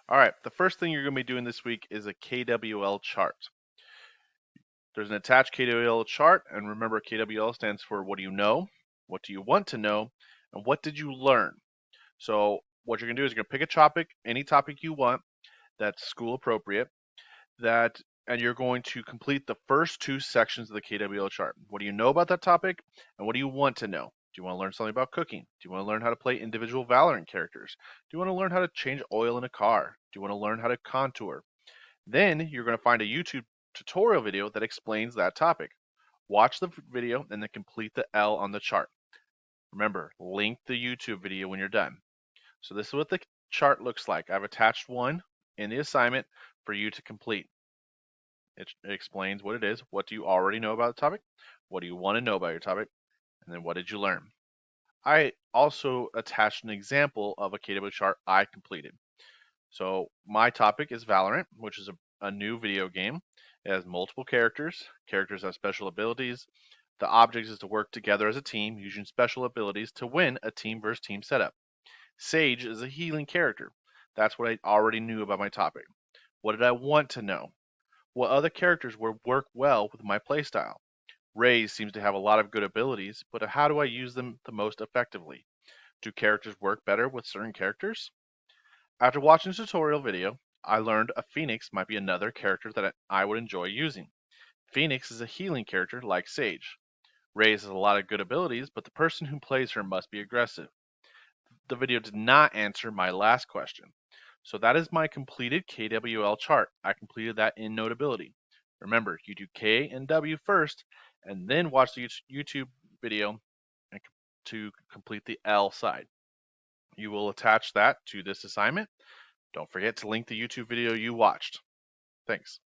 All right, the first thing you're going to be doing this week is a KWL chart. There's an attached KWL chart, and remember KWL stands for what do you know, what do you want to know, and what did you learn. So what you're going to do is you're going to pick a topic, any topic you want that's school appropriate, that and you're going to complete the first two sections of the KWL chart. What do you know about that topic, and what do you want to know? Do you want to learn something about cooking? Do you want to learn how to play individual Valorant characters? Do you want to learn how to change oil in a car? Do you want to learn how to contour? Then you're going to find a YouTube tutorial video that explains that topic. Watch the video and then complete the L on the chart. Remember, link the YouTube video when you're done. So this is what the chart looks like. I've attached one in the assignment for you to complete. It explains what it is. What do you already know about the topic? What do you want to know about your topic? And then what did you learn? I also attached an example of a KW chart I completed. So my topic is Valorant, which is a new video game. It has multiple characters. Characters have special abilities. The object is to work together as a team using special abilities to win a team versus team setup. Sage is a healing character. That's what I already knew about my topic. What did I want to know? What other characters would work well with my playstyle? Raze seems to have a lot of good abilities, but how do I use them the most effectively? Do characters work better with certain characters? After watching the tutorial video, I learned a Phoenix might be another character that I would enjoy using. Phoenix is a healing character like Sage. Raze has a lot of good abilities, but the person who plays her must be aggressive. The video did not answer my last question. So that is my completed KWL chart. I completed that in Notability. Remember, you do K and W first, and then watch the YouTube video to complete the L side. You will attach that to this assignment. Don't forget to link the YouTube video you watched. Thanks.